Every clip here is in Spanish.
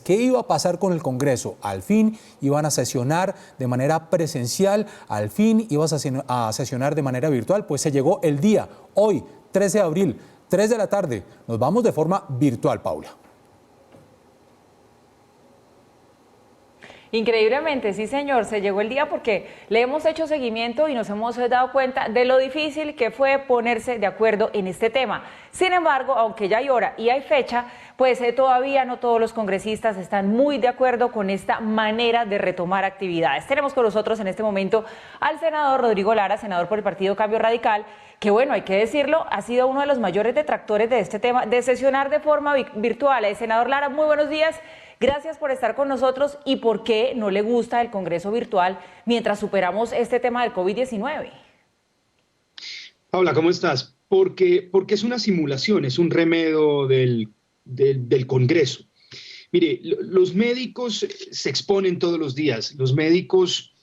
¿Qué iba a pasar con el Congreso? Al fin iban a sesionar de manera presencial, al fin iban a sesionar de manera virtual. Pues se llegó el día, hoy, 13 de abril, 3 de la tarde. Nos vamos de forma virtual, Paula. Increíblemente, sí señor, se llegó el día porque le hemos hecho seguimiento y nos hemos dado cuenta de lo difícil que fue ponerse de acuerdo en este tema. Sin embargo, aunque ya hay hora y hay fecha, pues todavía no todos los congresistas están muy de acuerdo con esta manera de retomar actividades. Tenemos con nosotros en este momento al senador Rodrigo Lara, senador por el Partido Cambio Radical, que bueno, hay que decirlo, ha sido uno de los mayores detractores de este tema, de sesionar de forma virtual. Senador Lara, muy buenos días. Gracias por estar con nosotros. ¿Y por qué no le gusta el Congreso virtual mientras superamos este tema del COVID-19? Paula, ¿cómo estás? Porque es una simulación, es un remedio del Congreso. Mire, los médicos se exponen todos los días, los médicos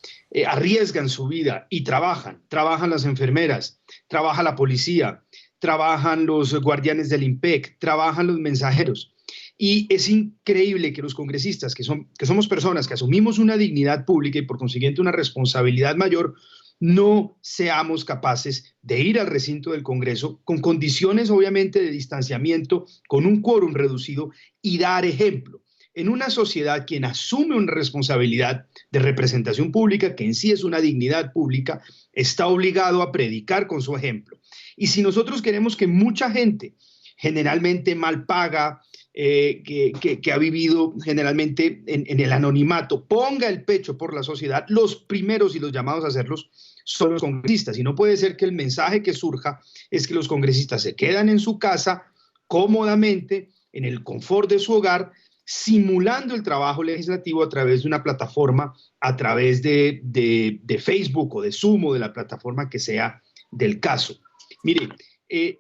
arriesgan su vida y trabajan las enfermeras, trabaja la policía, trabajan los guardianes del IMPEC, trabajan los mensajeros. Y es increíble que los congresistas, que somos personas que asumimos una dignidad pública y por consiguiente una responsabilidad mayor, no seamos capaces de ir al recinto del Congreso con condiciones obviamente de distanciamiento, con un quórum reducido y dar ejemplo. En una sociedad quien asume una responsabilidad de representación pública, que en sí es una dignidad pública, está obligado a predicar con su ejemplo. Y si nosotros queremos que mucha gente, generalmente mal paga, que ha vivido generalmente en el anonimato, ponga el pecho por la sociedad, los primeros y los llamados a hacerlos son los congresistas. Y no puede ser que el mensaje que surja es que los congresistas se quedan en su casa cómodamente, en el confort de su hogar, simulando el trabajo legislativo a través de una plataforma, a través de Facebook o de Zoom o de la plataforma que sea del caso. Mire,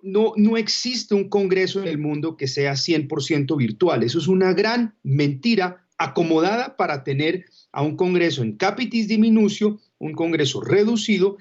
no existe un Congreso en el mundo que sea 100% virtual. Eso es una gran mentira acomodada para tener a un Congreso en capitis diminucio, un Congreso reducido,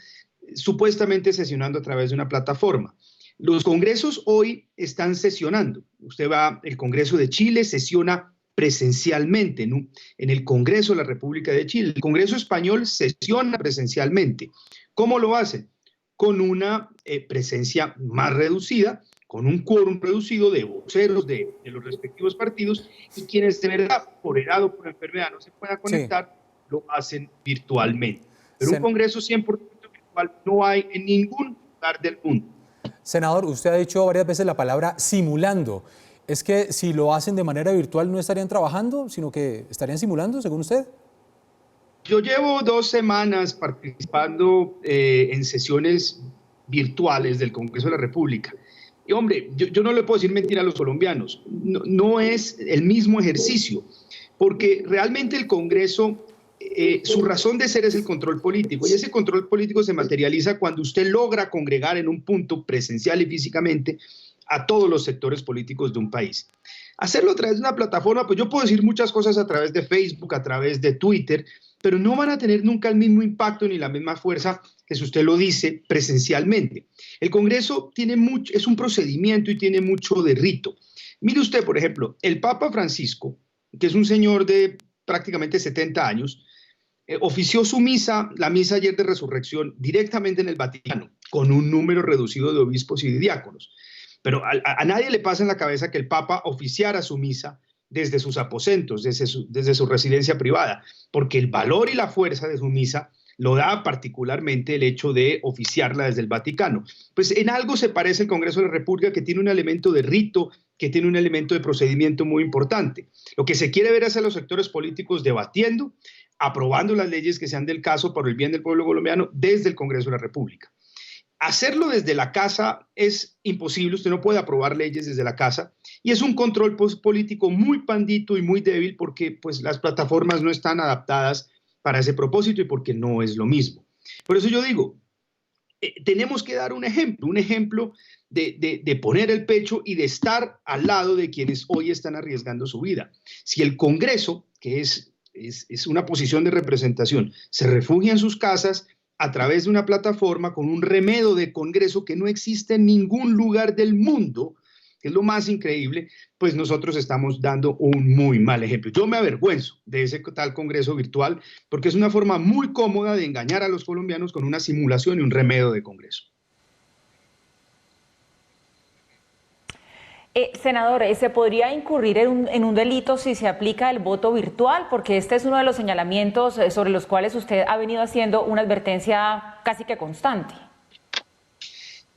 supuestamente sesionando a través de una plataforma. Los congresos hoy están sesionando. Usted va, el Congreso de Chile sesiona presencialmente, ¿no?, en el Congreso de la República de Chile. El Congreso español sesiona presencialmente. ¿Cómo lo hacen? Con una presencia más reducida, con un quórum reducido de voceros de los respectivos partidos, y quienes de verdad, por edad o por enfermedad, no se puedan conectar, lo hacen virtualmente. Pero un Congreso 100% virtual no hay en ningún lugar del mundo. Senador, usted ha dicho varias veces la palabra simulando. ¿Es que si lo hacen de manera virtual no estarían trabajando, sino que estarían simulando, según usted? Yo llevo 2 semanas participando en sesiones virtuales del Congreso de la República. Y hombre, yo no le puedo decir mentira a los colombianos. No es el mismo ejercicio, porque realmente el Congreso, su razón de ser es el control político. Y ese control político se materializa cuando usted logra congregar en un punto presencial y físicamente a todos los sectores políticos de un país. Hacerlo a través de una plataforma, pues yo puedo decir muchas cosas a través de Facebook, a través de Twitter, pero no van a tener nunca el mismo impacto ni la misma fuerza que si usted lo dice presencialmente. El Congreso es un procedimiento y tiene mucho de rito. Mire usted, por ejemplo, el Papa Francisco, que es un señor de prácticamente 70 años, ofició su misa, la misa ayer de resurrección, directamente en el Vaticano, con un número reducido de obispos y de diáconos. Pero a nadie le pasa en la cabeza que el Papa oficiara su misa desde sus aposentos, desde su residencia privada, porque el valor y la fuerza de su misa lo da particularmente el hecho de oficiarla desde el Vaticano. Pues en algo se parece el Congreso de la República, que tiene un elemento de rito, que tiene un elemento de procedimiento muy importante. Lo que se quiere ver es a los sectores políticos debatiendo, aprobando las leyes que sean del caso por el bien del pueblo colombiano desde el Congreso de la República. Hacerlo desde la casa es imposible, usted no puede aprobar leyes desde la casa, y es un control político muy pandito y muy débil porque pues, las plataformas no están adaptadas para ese propósito y porque no es lo mismo. Por eso yo digo, tenemos que dar un ejemplo de poner el pecho y de estar al lado de quienes hoy están arriesgando su vida. Si el Congreso, que es una posición de representación, se refugia en sus casas, a través de una plataforma con un remedio de Congreso que no existe en ningún lugar del mundo, que es lo más increíble, pues nosotros estamos dando un muy mal ejemplo. Yo me avergüenzo de ese tal Congreso virtual porque es una forma muy cómoda de engañar a los colombianos con una simulación y un remedio de Congreso. Senador, ¿se podría incurrir en un delito si se aplica el voto virtual? Porque este es uno de los señalamientos sobre los cuales usted ha venido haciendo una advertencia casi que constante.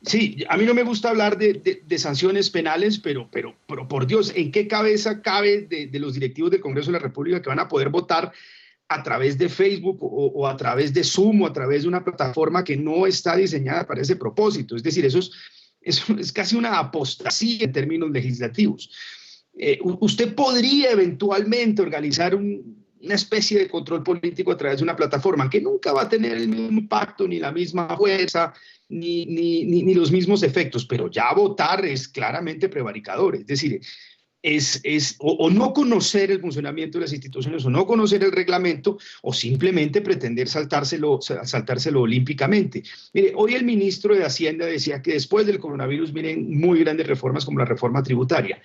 Sí, a mí no me gusta hablar de sanciones penales, pero por Dios, ¿en qué cabeza cabe de los directivos del Congreso de la República que van a poder votar a través de Facebook o a través de Zoom o a través de una plataforma que no está diseñada para ese propósito? Es decir, eso es casi una apostasía en términos legislativos. Usted podría eventualmente organizar una especie de control político a través de una plataforma que nunca va a tener el mismo impacto, ni la misma fuerza, ni los mismos efectos, pero ya votar es claramente prevaricador. Es decir, o no conocer el funcionamiento de las instituciones, o no conocer el reglamento, o simplemente pretender saltárselo olímpicamente. Mire, hoy el ministro de Hacienda decía que después del coronavirus vienen muy grandes reformas como la reforma tributaria.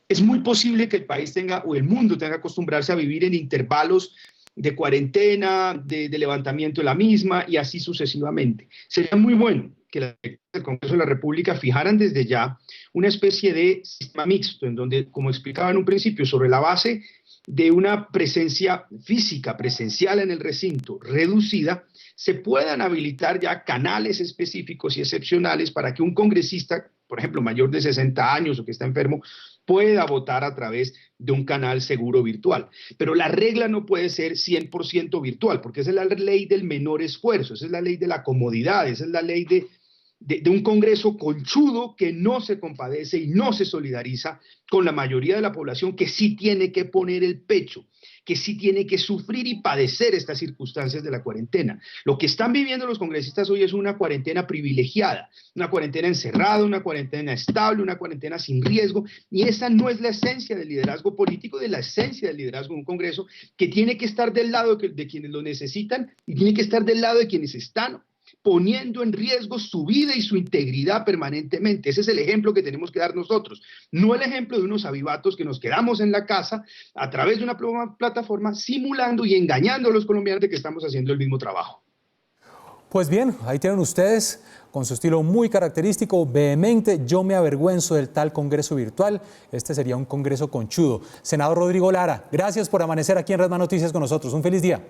Es muy posible que el país tenga, o el mundo tenga que acostumbrarse a vivir en intervalos de cuarentena, de levantamiento de la misma y así sucesivamente. Sería muy bueno que el Congreso de la República fijaran desde ya una especie de sistema mixto, en donde, como explicaba en un principio, sobre la base de una presencia física, presencial en el recinto, reducida, se puedan habilitar ya canales específicos y excepcionales para que un congresista, por ejemplo, mayor de 60 años o que está enfermo, pueda votar a través de un canal seguro virtual. Pero la regla no puede ser 100% virtual, porque esa es la ley del menor esfuerzo, esa es la ley de la comodidad, esa es la ley de un Congreso conchudo que no se compadece y no se solidariza con la mayoría de la población que sí tiene que poner el pecho, que sí tiene que sufrir y padecer estas circunstancias de la cuarentena. Lo que están viviendo los congresistas hoy es una cuarentena privilegiada, una cuarentena encerrada, una cuarentena estable, una cuarentena sin riesgo, y esa no es la esencia del liderazgo político, de la esencia del liderazgo de un Congreso que tiene que estar del lado de quienes lo necesitan y tiene que estar del lado de quienes están poniendo en riesgo su vida y su integridad permanentemente. Ese es el ejemplo que tenemos que dar nosotros, no el ejemplo de unos avivatos que nos quedamos en la casa a través de una plataforma simulando y engañando a los colombianos de que estamos haciendo el mismo trabajo. Pues bien, ahí tienen ustedes, con su estilo muy característico, vehemente. Yo me avergüenzo del tal Congreso virtual. Este sería un Congreso conchudo. Senador Rodrigo Lara, gracias por amanecer aquí en Red Más Noticias con nosotros. Un feliz día.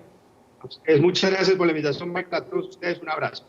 Muchas gracias por la invitación, Mike. A todos ustedes un abrazo.